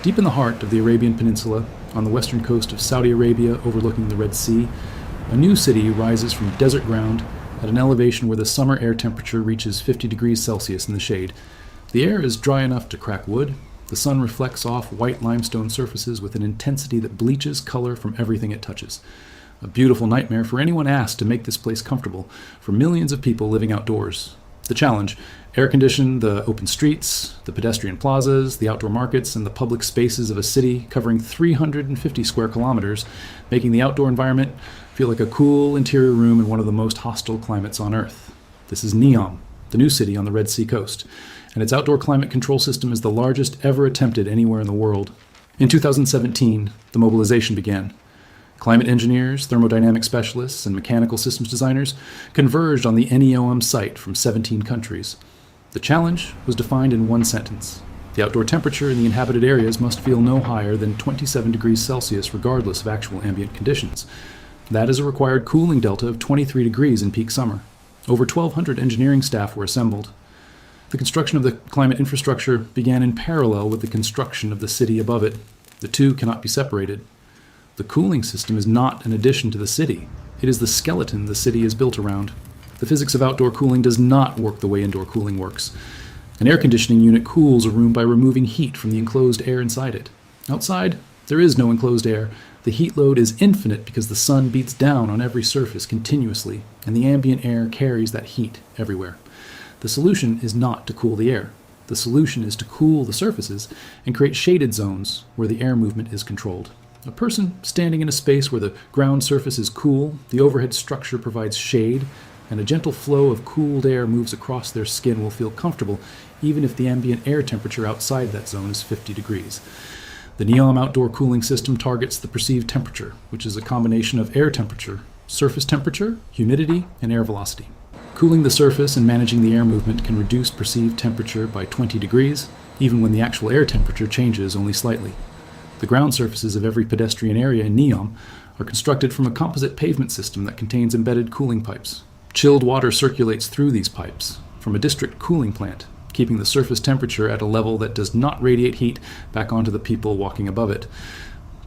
Deep in the heart of the Arabian Peninsula, on the western coast of Saudi Arabia overlooking the Red Sea, a new city rises from desert ground at an elevation where the summer air temperature reaches 50 degrees Celsius in the shade. The air is dry enough to crack wood. The sun reflects off white limestone surfaces with an intensity that bleaches color from everything it touches. A beautiful nightmare for anyone asked to make this place comfortable for millions of people living outdoors. The challenge: air condition the open streets, the pedestrian plazas, the outdoor markets, and the public spaces of a city covering 350 square kilometers, making the outdoor environment feel like a cool interior room in one of the most hostile climates on Earth. This is Neom, the new city on the Red Sea coast, and its outdoor climate control system is the largest ever attempted anywhere in the world. In 2017, the mobilization began. Climate engineers, thermodynamic specialists, and mechanical systems designers converged on the NEOM site from 17 countries. The challenge was defined in one sentence: the outdoor temperature in the inhabited areas must feel no higher than 27 degrees Celsius regardless of actual ambient conditions. That is a required cooling delta of 23 degrees in peak summer. Over 1,200 engineering staff were assembled. The construction of the climate infrastructure began in parallel with the construction of the city above it. The two cannot be separated. The cooling system is not an addition to the city. It is the skeleton the city is built around. The physics of outdoor cooling does not work the way indoor cooling works. An air conditioning unit cools a room by removing heat from the enclosed air inside it. Outside, there is no enclosed air. The heat load is infinite because the sun beats down on every surface continuously, and the ambient air carries that heat everywhere. The solution is not to cool the air. The solution is to cool the surfaces and create shaded zones where the air movement is controlled. A person standing in a space where the ground surface is cool, the overhead structure provides shade, and a gentle flow of cooled air moves across their skin will feel comfortable even if the ambient air temperature outside that zone is 50 degrees. The Neom outdoor cooling system targets the perceived temperature, which is a combination of air temperature, surface temperature, humidity, and air velocity. Cooling the surface and managing the air movement can reduce perceived temperature by 20 degrees, even when the actual air temperature changes only slightly. The ground surfaces of every pedestrian area in Neom are constructed from a composite pavement system that contains embedded cooling pipes. Chilled water circulates through these pipes from a district cooling plant, keeping the surface temperature at a level that does not radiate heat back onto the people walking above it.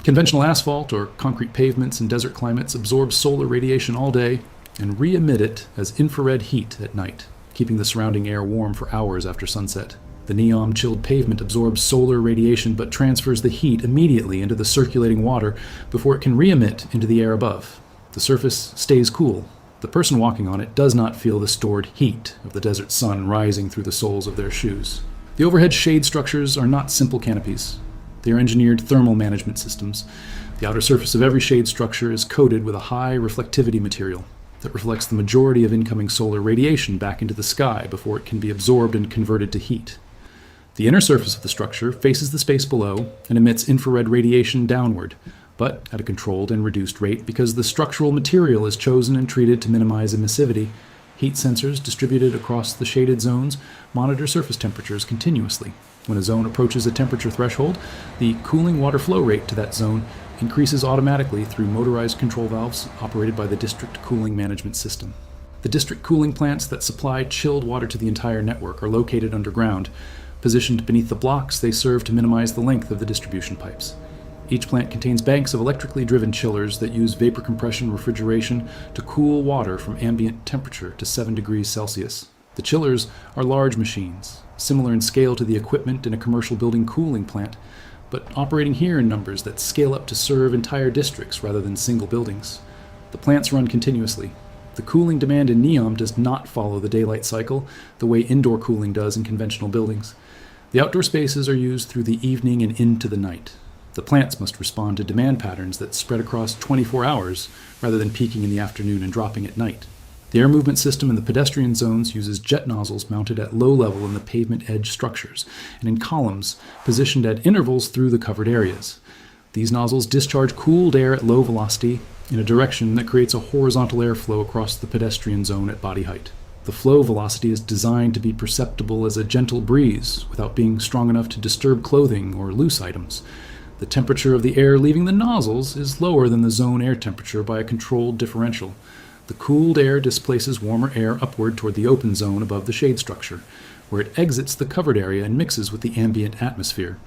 Conventional asphalt or concrete pavements in desert climates absorb solar radiation all day and re-emit it as infrared heat at night, keeping the surrounding air warm for hours after sunset. The Neom chilled pavement absorbs solar radiation but transfers the heat immediately into the circulating water before it can re-emit into the air above. The surface stays cool. The person walking on it does not feel the stored heat of the desert sun rising through the soles of their shoes. The overhead shade structures are not simple canopies. They are engineered thermal management systems. The outer surface of every shade structure is coated with a high reflectivity material that reflects the majority of incoming solar radiation back into the sky before it can be absorbed and converted to heat. The inner surface of the structure faces the space below and emits infrared radiation downward, but at a controlled and reduced rate because the structural material is chosen and treated to minimize emissivity. Heat sensors distributed across the shaded zones monitor surface temperatures continuously. When a zone approaches a temperature threshold, the cooling water flow rate to that zone increases automatically through motorized control valves operated by the district cooling management system. The district cooling plants that supply chilled water to the entire network are located underground. Positioned beneath the blocks, they serve to minimize the length of the distribution pipes. Each plant contains banks of electrically driven chillers that use vapor compression refrigeration to cool water from ambient temperature to 7 degrees Celsius. The chillers are large machines, similar in scale to the equipment in a commercial building cooling plant, but operating here in numbers that scale up to serve entire districts rather than single buildings. The plants run continuously. The cooling demand in Neom does not follow the daylight cycle the way indoor cooling does in conventional buildings. The outdoor spaces are used through the evening and into the night. The plants must respond to demand patterns that spread across 24 hours rather than peaking in the afternoon and dropping at night. The air movement system in the pedestrian zones uses jet nozzles mounted at low level in the pavement edge structures and in columns positioned at intervals through the covered areas. These nozzles discharge cooled air at low velocity in a direction that creates a horizontal airflow across the pedestrian zone at body height. The flow velocity is designed to be perceptible as a gentle breeze without being strong enough to disturb clothing or loose items. The temperature of the air leaving the nozzles is lower than the zone air temperature by a controlled differential. The cooled air displaces warmer air upward toward the open zone above the shade structure, where it exits the covered area and mixes with the ambient atmosphere.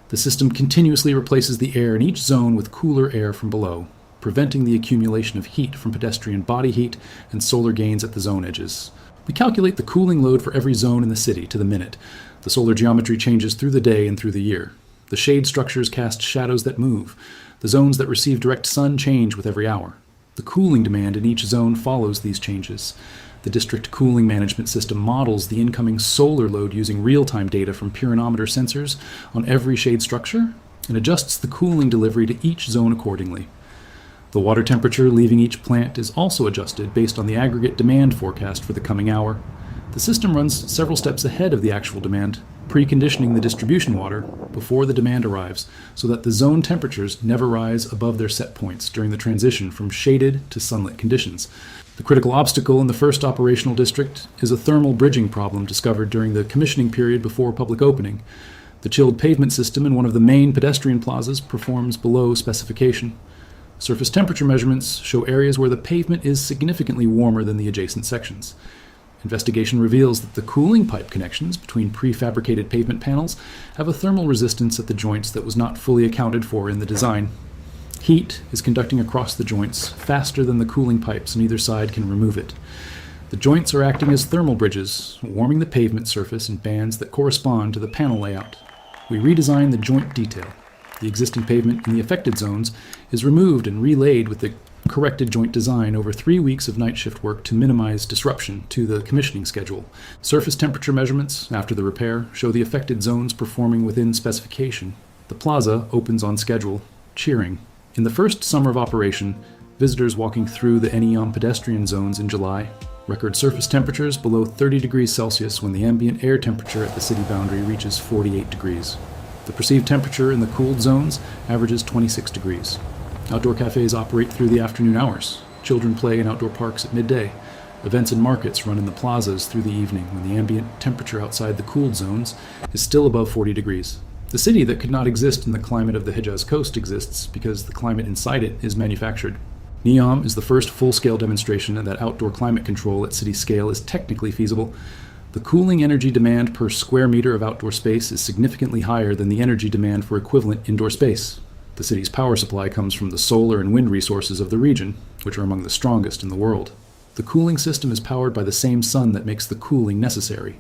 The system continuously replaces the air in each zone with cooler air from below, preventing the accumulation of heat from pedestrian body heat and solar gains at the zone edges. We calculate the cooling load for every zone in the city to the minute. The solar geometry changes through the day and through the year. The shade structures cast shadows that move. The zones that receive direct sun change with every hour. The cooling demand in each zone follows these changes. The district cooling management system models the incoming solar load using real-time data from pyranometer sensors on every shade structure and adjusts the cooling delivery to each zone accordingly. The water temperature leaving each plant is also adjusted based on the aggregate demand forecast for the coming hour. The system runs several steps ahead of the actual demand, preconditioning the distribution water before the demand arrives so that the zone temperatures never rise above their set points during the transition from shaded to sunlit conditions. The critical obstacle in the first operational district is a thermal bridging problem discovered during the commissioning period before public opening. The chilled pavement system in one of the main pedestrian plazas performs below specification. Surface temperature measurements show areas where the pavement is significantly warmer than the adjacent sections. Investigation reveals that the cooling pipe connections between prefabricated pavement panels have a thermal resistance at the joints that was not fully accounted for in the design. Heat is conducting across the joints faster than the cooling pipes on either side can remove it. The joints are acting as thermal bridges, warming the pavement surface in bands that correspond to the panel layout. We redesign the joint detail. The existing pavement in the affected zones is removed and relaid with the corrected joint design over 3 weeks of night shift work to minimize disruption to the commissioning schedule. Surface temperature measurements after the repair show the affected zones performing within specification. The plaza opens on schedule, cheering. In the first summer of operation, visitors walking through the NEOM pedestrian zones in July record surface temperatures below 30 degrees Celsius when the ambient air temperature at the city boundary reaches 48 degrees. The perceived temperature in the cooled zones averages 26 degrees. Outdoor cafes operate through the afternoon hours. Children play in outdoor parks at midday. Events and markets run in the plazas through the evening when the ambient temperature outside the cooled zones is still above 40 degrees. The city that could not exist in the climate of the Hejaz Coast exists because the climate inside it is manufactured. NEOM is the first full-scale demonstration that outdoor climate control at city scale is technically feasible. The cooling energy demand per square meter of outdoor space is significantly higher than the energy demand for equivalent indoor space. The city's power supply comes from the solar and wind resources of the region, which are among the strongest in the world. The cooling system is powered by the same sun that makes the cooling necessary.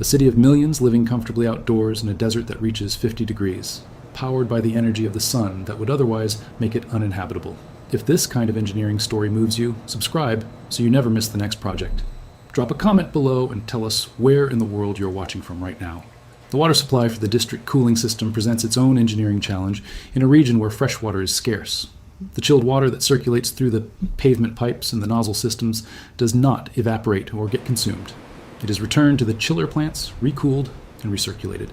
A city of millions living comfortably outdoors in a desert that reaches 50 degrees, powered by the energy of the sun that would otherwise make it uninhabitable. If this kind of engineering story moves you, subscribe so you never miss the next project. Drop a comment below and tell us where in the world you're watching from right now. The water supply for the district cooling system presents its own engineering challenge in a region where fresh water is scarce. The chilled water that circulates through the pavement pipes and the nozzle systems does not evaporate or get consumed. It is returned to the chiller plants, recooled, and recirculated.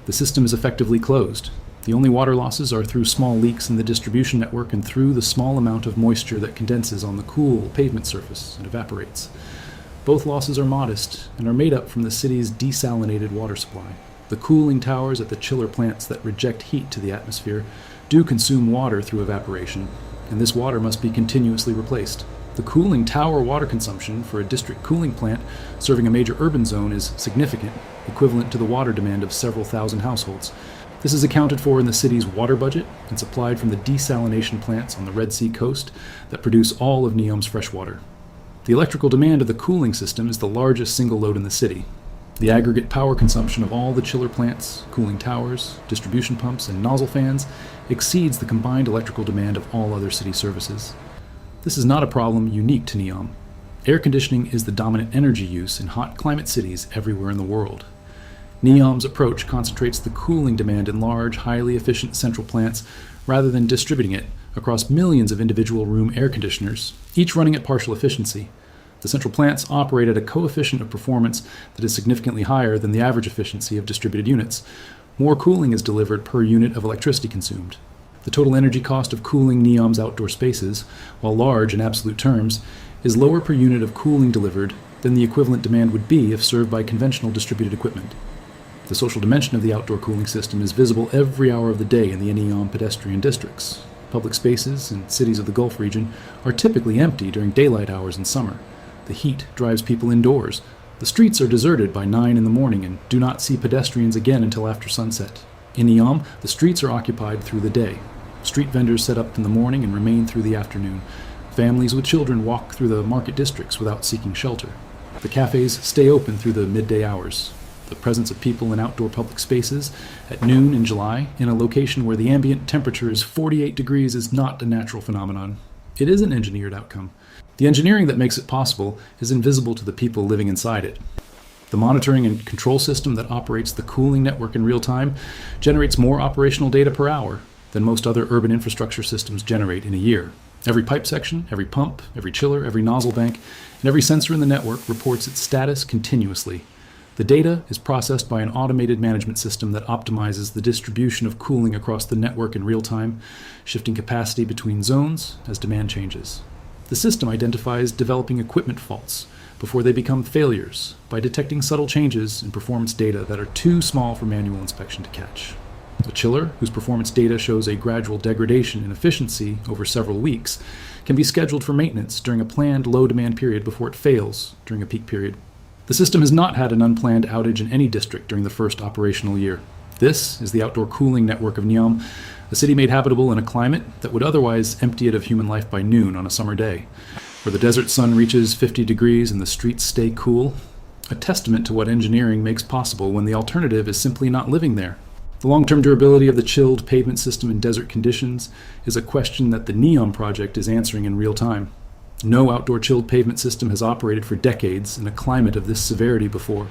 The system is effectively closed. The only water losses are through small leaks in the distribution network and through the small amount of moisture that condenses on the cool pavement surface and evaporates. Both losses are modest and are made up from the city's desalinated water supply. The cooling towers at the chiller plants that reject heat to the atmosphere do consume water through evaporation, and this water must be continuously replaced. The cooling tower water consumption for a district cooling plant serving a major urban zone is significant, equivalent to the water demand of several thousand households. This is accounted for in the city's water budget and supplied from the desalination plants on the Red Sea coast that produce all of NEOM's fresh water. The electrical demand of the cooling system is the largest single load in the city. The aggregate power consumption of all the chiller plants, cooling towers, distribution pumps, and nozzle fans exceeds the combined electrical demand of all other city services. This is not a problem unique to NEOM. Air conditioning is the dominant energy use in hot climate cities everywhere in the world. NEOM's approach concentrates the cooling demand in large, highly efficient central plants rather than distributing it across millions of individual room air conditioners, each running at partial efficiency. The central plants operate at a coefficient of performance that is significantly higher than the average efficiency of distributed units. More cooling is delivered per unit of electricity consumed. The total energy cost of cooling NEOM's outdoor spaces, while large in absolute terms, is lower per unit of cooling delivered than the equivalent demand would be if served by conventional distributed equipment. The social dimension of the outdoor cooling system is visible every hour of the day in the NEOM pedestrian districts. Public spaces in cities of the Gulf region are typically empty during daylight hours in summer. The heat drives people indoors. The streets are deserted by 9 in the morning and do not see pedestrians again until after sunset. In Neom, the streets are occupied through the day. Street vendors set up in the morning and remain through the afternoon. Families with children walk through the market districts without seeking shelter. The cafes stay open through the midday hours. The presence of people in outdoor public spaces at noon in July in a location where the ambient temperature is 48 degrees is not a natural phenomenon. It is an engineered outcome. The engineering that makes it possible is invisible to the people living inside it. The monitoring and control system that operates the cooling network in real time generates more operational data per hour than most other urban infrastructure systems generate in a year. Every pipe section, every pump, every chiller, every nozzle bank, and every sensor in the network reports its status continuously. The data is processed by an automated management system that optimizes the distribution of cooling across the network in real time, shifting capacity between zones as demand changes. The system identifies developing equipment faults before they become failures by detecting subtle changes in performance data that are too small for manual inspection to catch. A chiller, whose performance data shows a gradual degradation in efficiency over several weeks, can be scheduled for maintenance during a planned low-demand period before it fails during a peak period. The system has not had an unplanned outage in any district during the first operational year. This is the outdoor cooling network of Neom, a city made habitable in a climate that would otherwise empty it of human life by noon on a summer day, where the desert sun reaches 50 degrees and the streets stay cool, a testament to what engineering makes possible when the alternative is simply not living there. The long-term durability of the chilled pavement system in desert conditions is a question that the Neom project is answering in real time. No outdoor chilled pavement system has operated for decades in a climate of this severity before.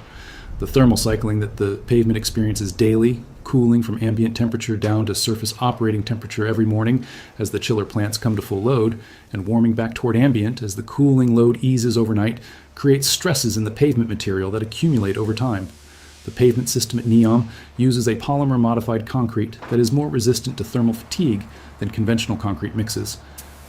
The thermal cycling that the pavement experiences daily, cooling from ambient temperature down to surface operating temperature every morning as the chiller plants come to full load, and warming back toward ambient as the cooling load eases overnight, creates stresses in the pavement material that accumulate over time. The pavement system at Neom uses a polymer-modified concrete that is more resistant to thermal fatigue than conventional concrete mixes.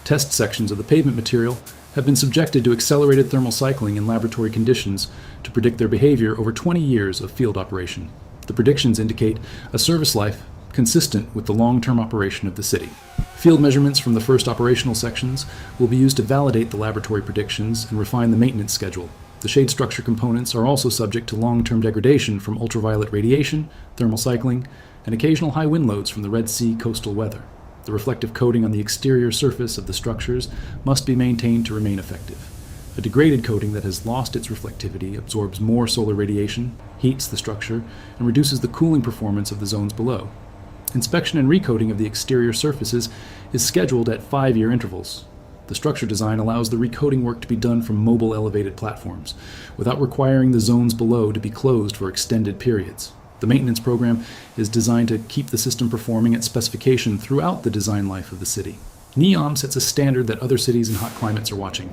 Test sections of the pavement material have been subjected to accelerated thermal cycling in laboratory conditions to predict their behavior over 20 years of field operation. The predictions indicate a service life consistent with the long-term operation of the city. Field measurements from the first operational sections will be used to validate the laboratory predictions and refine the maintenance schedule. The shade structure components are also subject to long-term degradation from ultraviolet radiation, thermal cycling, and occasional high wind loads from the Red Sea coastal weather. The reflective coating on the exterior surface of the structures must be maintained to remain effective. A degraded coating that has lost its reflectivity absorbs more solar radiation, heats the structure, and reduces the cooling performance of the zones below. Inspection and recoating of the exterior surfaces is scheduled at 5-year intervals. The structure design allows the recoating work to be done from mobile elevated platforms, without requiring the zones below to be closed for extended periods. The maintenance program is designed to keep the system performing at specification throughout the design life of the city. Neom sets a standard that other cities in hot climates are watching.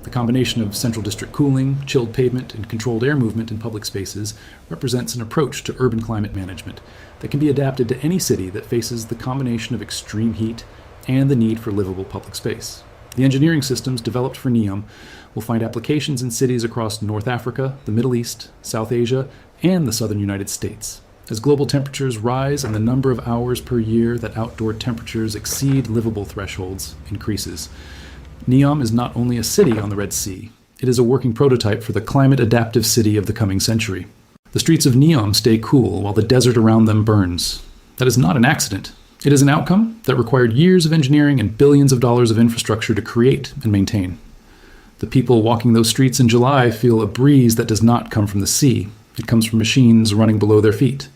The combination of central district cooling, chilled pavement, and controlled air movement in public spaces represents an approach to urban climate management that can be adapted to any city that faces the combination of extreme heat and the need for livable public space. The engineering systems developed for Neom will find applications in cities across North Africa, the Middle East, South Asia, and the southern United States. As global temperatures rise and the number of hours per year that outdoor temperatures exceed livable thresholds increases, Neom is not only a city on the Red Sea, it is a working prototype for the climate-adaptive city of the coming century. The streets of Neom stay cool while the desert around them burns. That is not an accident. It is an outcome that required years of engineering and billions of dollars of infrastructure to create and maintain. The people walking those streets in July feel a breeze that does not come from the sea. It comes from machines running below their feet.